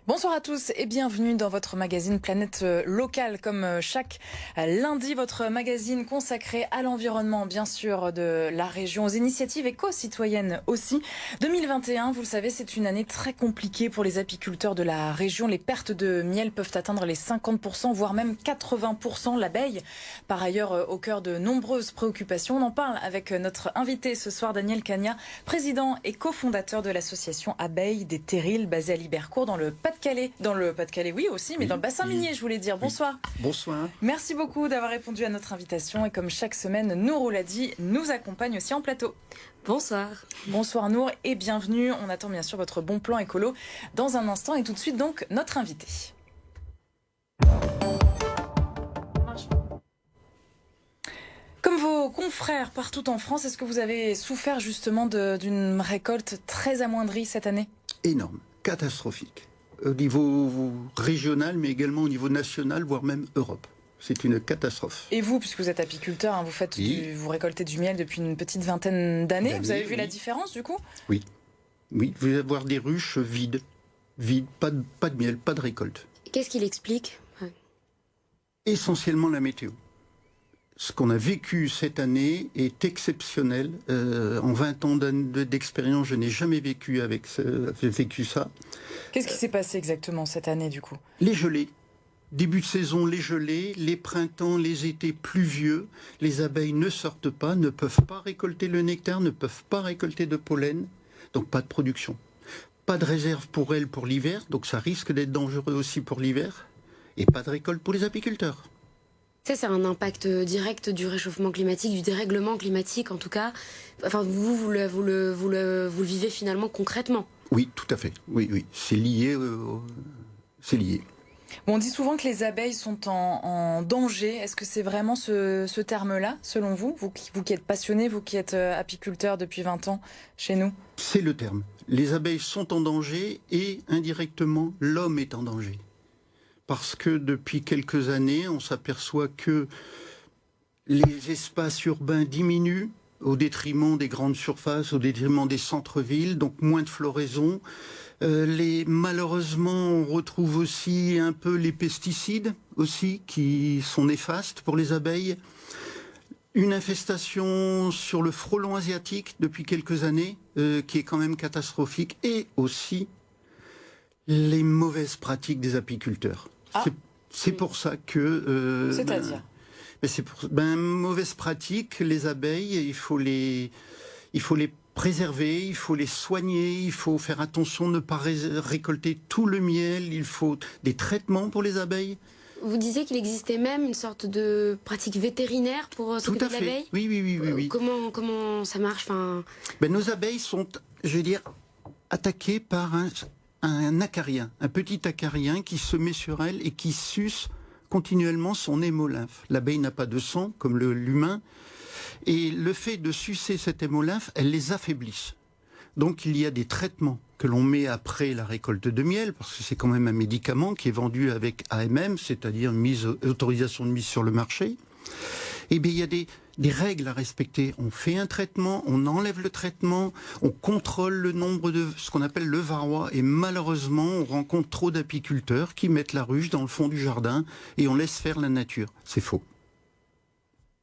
Bonsoir à tous et bienvenue dans votre magazine Planète Locale. Comme chaque lundi, votre magazine consacré à l'environnement, bien sûr, de la région, aux initiatives éco-citoyennes aussi. 2021, vous le savez, c'est une année très compliquée pour les apiculteurs de la région. Les pertes de miel peuvent atteindre les 50%, voire même 80%. L'abeille, par ailleurs, au cœur de nombreuses préoccupations. On en parle avec notre invité ce soir, Daniel Cagna, président et cofondateur de l'association Abeilles des Terrils, basée à Libercourt, dans le Pas-de-Calais, oui aussi, mais dans le bassin minier, je voulais dire. Bonsoir. Bonsoir. Merci beaucoup d'avoir répondu à notre invitation. Et comme chaque semaine, Nour Ouladi nous accompagne aussi en plateau. Bonsoir. Bonsoir Nour et bienvenue. On attend bien sûr votre bon plan écolo dans un instant. Et tout de suite donc notre invité. Comme vos confrères partout en France, est-ce que vous avez souffert justement d'une récolte très amoindrie cette année ? Énorme, catastrophique. Au niveau régional, mais également au niveau national, voire même Europe. C'est une catastrophe. Et vous, puisque vous êtes apiculteur, hein, vous récoltez du miel depuis une petite vingtaine d'années. Vous avez vu la différence du coup ? Oui. Oui, vous allez avoir des ruches vides. Pas de miel, pas de récolte. Qu'est-ce qu'il explique ? Essentiellement la météo. Ce qu'on a vécu cette année est exceptionnel. En 20 ans d'expérience, je n'ai jamais vécu ça. Qu'est-ce qui s'est passé exactement cette année du coup ? Les gelées. Début de saison, les gelées, les printemps, les étés pluvieux. Les abeilles ne sortent pas, ne peuvent pas récolter le nectar, ne peuvent pas récolter de pollen. Donc pas de production. Pas de réserve pour elles pour l'hiver, donc ça risque d'être dangereux aussi pour l'hiver. Et pas de récolte pour les apiculteurs. Ça, c'est un impact direct du réchauffement climatique, du dérèglement climatique en tout cas. Enfin, vous le vivez finalement concrètement. Oui, tout à fait. Oui. C'est lié. C'est lié. Bon, on dit souvent que les abeilles sont en danger. Est-ce que c'est vraiment ce terme-là, selon vous, vous qui êtes passionné, vous qui êtes apiculteur depuis 20 ans chez nous ? C'est le terme. Les abeilles sont en danger et indirectement, l'homme est en danger. Parce que depuis quelques années, on s'aperçoit que les espaces urbains diminuent au détriment des grandes surfaces, au détriment des centres-villes, donc moins de floraison. Malheureusement, on retrouve aussi un peu les pesticides aussi qui sont néfastes pour les abeilles. Une infestation sur le frelon asiatique depuis quelques années qui est quand même catastrophique, et aussi les mauvaises pratiques des apiculteurs. C'est pour ça que... C'est-à-dire mauvaise pratique, les abeilles, il faut les préserver, il faut les soigner, il faut faire attention de ne pas récolter tout le miel, il faut des traitements pour les abeilles. Vous disiez qu'il existait même une sorte de pratique vétérinaire pour s'occuper de l'abeille ? Oui. Comment ça marche ? Nos abeilles sont, je veux dire, attaquées par un acarien, un petit acarien qui se met sur elle et qui suce continuellement son hémolymphe. L'abeille n'a pas de sang comme l'humain, et le fait de sucer cet hémolymphe, elle les affaiblit. Donc il y a des traitements que l'on met après la récolte de miel, parce que c'est quand même un médicament qui est vendu avec AMM, c'est-à-dire autorisation de mise sur le marché. Et bien il y a des règles à respecter. On fait un traitement, on enlève le traitement, on contrôle le nombre de ce qu'on appelle le varroa, et malheureusement on rencontre trop d'apiculteurs qui mettent la ruche dans le fond du jardin et on laisse faire la nature. C'est faux.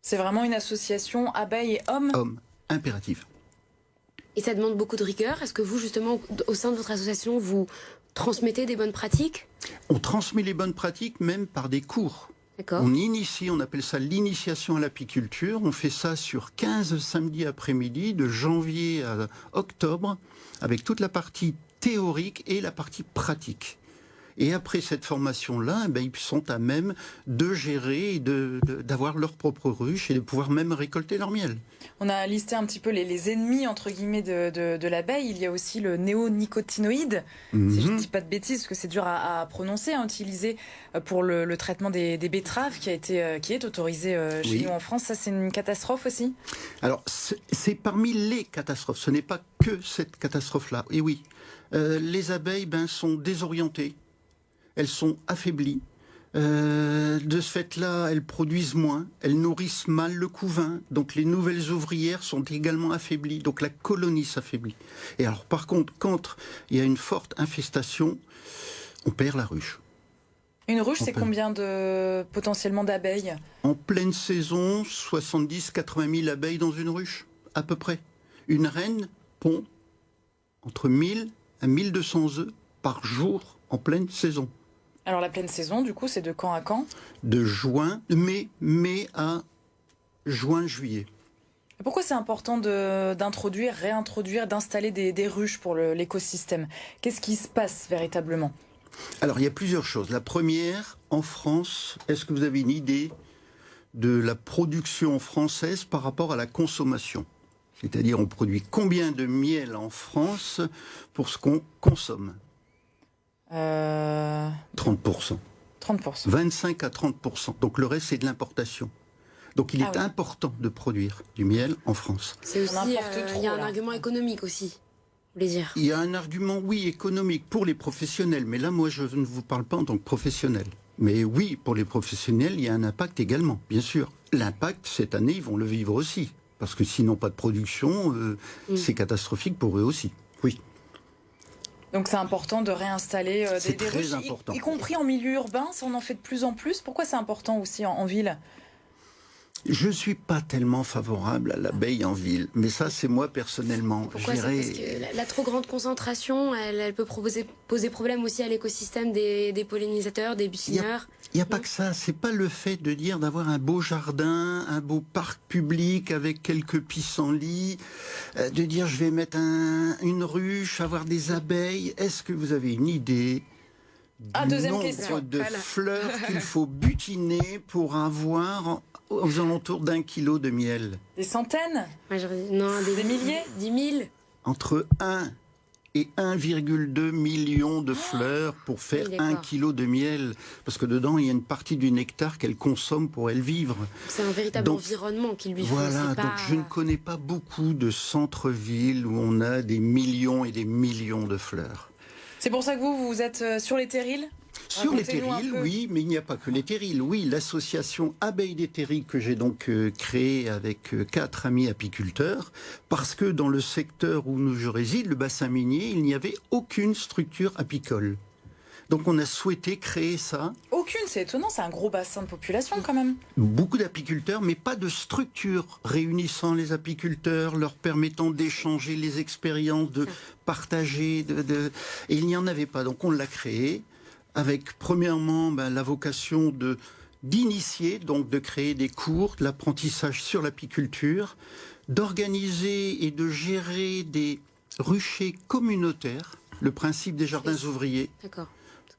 C'est vraiment une association abeilles et hommes ? Hommes, impérative. Et ça demande beaucoup de rigueur. Est-ce que vous, justement, au sein de votre association, vous transmettez des bonnes pratiques ? On transmet les bonnes pratiques même par des cours. D'accord. On appelle ça l'initiation à l'apiculture. On fait ça sur 15 samedis après-midi, de janvier à octobre, avec toute la partie théorique et la partie pratique. Et après cette formation-là, ils sont à même de gérer et d'avoir leur propre ruche et de pouvoir même récolter leur miel. On a listé un petit peu les ennemis, entre guillemets, de l'abeille. Il y a aussi le néonicotinoïde, si je ne dis pas de bêtises, parce que c'est dur à prononcer, à utiliser pour le traitement des betteraves, qui est autorisé chez nous en France. Ça, c'est une catastrophe aussi ? Alors, c'est parmi les catastrophes. Ce n'est pas que cette catastrophe-là. Et oui, les abeilles sont désorientées. Elles sont affaiblies. De ce fait-là, elles produisent moins, elles nourrissent mal le couvain, donc les nouvelles ouvrières sont également affaiblies, donc la colonie s'affaiblit. Et alors par contre, quand il y a une forte infestation, on perd la ruche. Une ruche, c'est combien potentiellement d'abeilles? En pleine saison, 70-80 000 abeilles dans une ruche, à peu près. Une reine pond entre 1000 à 1200 œufs par jour en pleine saison. Alors la pleine saison, du coup, c'est de quand à quand? De mai à juin-juillet. Pourquoi c'est important d'introduire, réintroduire, d'installer des ruches pour l'écosystème? Qu'est-ce qui se passe véritablement? Alors, il y a plusieurs choses. La première, en France, est-ce que vous avez une idée de la production française par rapport à la consommation? C'est-à-dire, on produit combien de miel en France pour ce qu'on consomme? 30%. 30%. 25 à 30%. Donc, le reste, c'est de l'importation. Donc, il est important de produire du miel en France. C'est aussi, il y a un argument économique aussi. Dire. Il y a un argument, oui, économique pour les professionnels. Mais là, moi, je ne vous parle pas en tant que professionnel. Mais oui, pour les professionnels, il y a un impact également, bien sûr. L'impact, cette année, ils vont le vivre aussi. Parce que sinon, pas de production, c'est catastrophique pour eux aussi. Oui. Donc c'est important de réinstaller des ruches, important. Y compris en milieu urbain, ça on en fait de plus en plus. Pourquoi c'est important aussi en ville? Je ne suis pas tellement favorable à l'abeille en ville, mais ça c'est moi personnellement. Pourquoi? Parce que la trop grande concentration, elle peut poser problème aussi à l'écosystème des pollinisateurs, des butineurs. Il n'y a pas que ça, c'est pas le fait de dire d'avoir un beau jardin, un beau parc public avec quelques pissenlits, de dire je vais mettre une ruche, avoir des abeilles. Est-ce que vous avez une idée du nombre de fleurs qu'il faut butiner pour avoir aux alentours d'1 kilo de miel? Des centaines? Non, des milliers? 10 000? Entre 1 et 1,2 million de fleurs pour faire 1 kilo de miel. Parce que dedans, il y a une partie du nectar qu'elle consomme pour elle vivre. C'est un véritable environnement qui lui faut. Voilà, donc je ne connais pas beaucoup de centres-villes où on a des millions et des millions de fleurs. C'est pour ça que vous êtes sur les terrils? Sur les terrils, oui, mais il n'y a pas que les terrils. Oui, l'association Abeilles des Terrils que j'ai donc créée avec 4 amis apiculteurs, parce que dans le secteur où je réside, le bassin minier, il n'y avait aucune structure apicole. Donc on a souhaité créer ça. Aucune, c'est étonnant, c'est un gros bassin de population quand même. Beaucoup d'apiculteurs, mais pas de structure réunissant les apiculteurs, leur permettant d'échanger les expériences, de partager. Et il n'y en avait pas, donc on l'a créé. Avec, premièrement, la vocation d'initier, donc de créer des cours, de l'apprentissage sur l'apiculture, d'organiser et de gérer des ruchers communautaires, le principe des jardins ouvriers,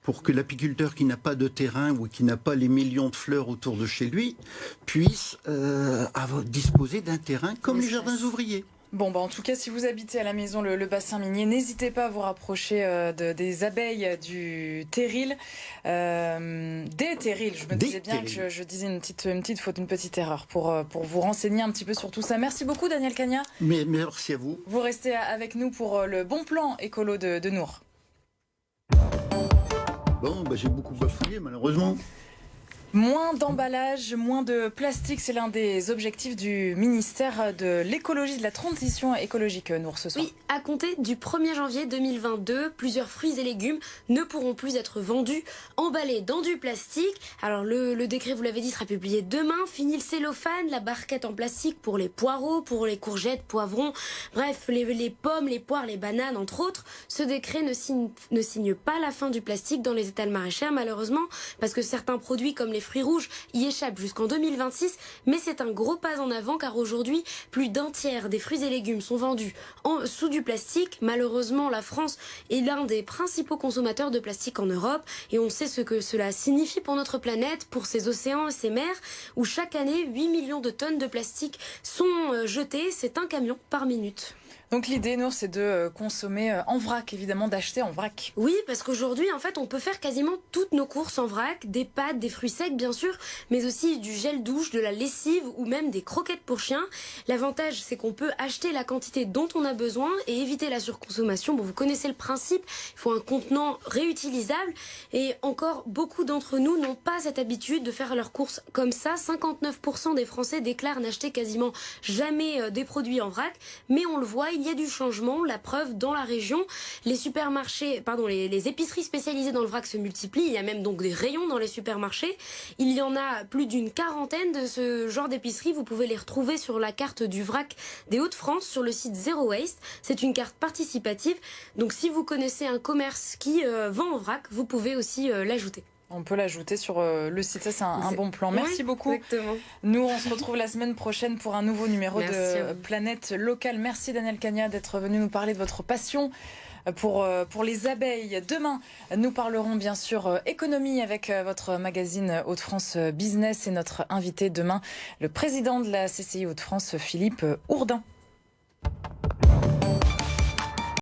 pour que l'apiculteur qui n'a pas de terrain ou qui n'a pas les millions de fleurs autour de chez lui puisse disposer d'un terrain comme les jardins ouvriers. Bon, en tout cas, si vous habitez à la maison le bassin minier, n'hésitez pas à vous rapprocher des abeilles du terril. Des terrils, je me disais bien que je disais une petite faute, une petite erreur pour vous renseigner un petit peu sur tout ça. Merci beaucoup, Daniel Cagna. Mais merci à vous. Vous restez avec nous pour le bon plan écolo de Nour. Bon, j'ai beaucoup bafouillé, malheureusement. Moins d'emballage, moins de plastique, c'est l'un des objectifs du ministère de l'écologie, de la transition écologique, Nour, ce soir. Oui, à compter du 1er janvier 2022, plusieurs fruits et légumes ne pourront plus être vendus emballés dans du plastique. Alors le décret, vous l'avez dit, sera publié demain. Fini le cellophane, la barquette en plastique pour les poireaux, pour les courgettes, poivrons, bref, les pommes, les poires, les bananes, entre autres. Ce décret ne signe pas la fin du plastique dans les étals maraîchères, malheureusement, parce que certains produits comme les fruits rouges y échappent jusqu'en 2026, mais c'est un gros pas en avant car aujourd'hui, plus d'un tiers des fruits et légumes sont vendus sous du plastique. Malheureusement, la France est l'un des principaux consommateurs de plastique en Europe et on sait ce que cela signifie pour notre planète, pour ses océans et ses mers, où chaque année, 8 millions de tonnes de plastique sont jetées. C'est un camion par minute. Donc l'idée, Nour, c'est de consommer en vrac, évidemment, d'acheter en vrac. Oui, parce qu'aujourd'hui, en fait, on peut faire quasiment toutes nos courses en vrac, des pâtes, des fruits secs, bien sûr, mais aussi du gel douche, de la lessive ou même des croquettes pour chiens. L'avantage, c'est qu'on peut acheter la quantité dont on a besoin et éviter la surconsommation. Bon, vous connaissez le principe, il faut un contenant réutilisable et encore beaucoup d'entre nous n'ont pas cette habitude de faire leurs courses comme ça. 59% des Français déclarent n'acheter quasiment jamais des produits en vrac, mais on le voit, il y a du changement. La preuve, dans la région, les épiceries spécialisées dans le vrac se multiplient. Il y a même donc des rayons dans les supermarchés. Il y en a plus d'une quarantaine de ce genre d'épiceries. Vous pouvez les retrouver sur la carte du vrac des Hauts-de-France sur le site Zero Waste. C'est une carte participative. Donc si vous connaissez un commerce qui vend en vrac, vous pouvez aussi l'ajouter. On peut l'ajouter sur le site, ça c'est un bon plan. Merci beaucoup. Exactement. Nous, on se retrouve la semaine prochaine pour un nouveau numéro de Planète Locale. Merci Daniel Cagna d'être venu nous parler de votre passion pour les abeilles. Demain, nous parlerons bien sûr économie avec votre magazine Hauts-de-France Business et notre invité demain, le président de la CCI Hauts-de-France, Philippe Ourdin.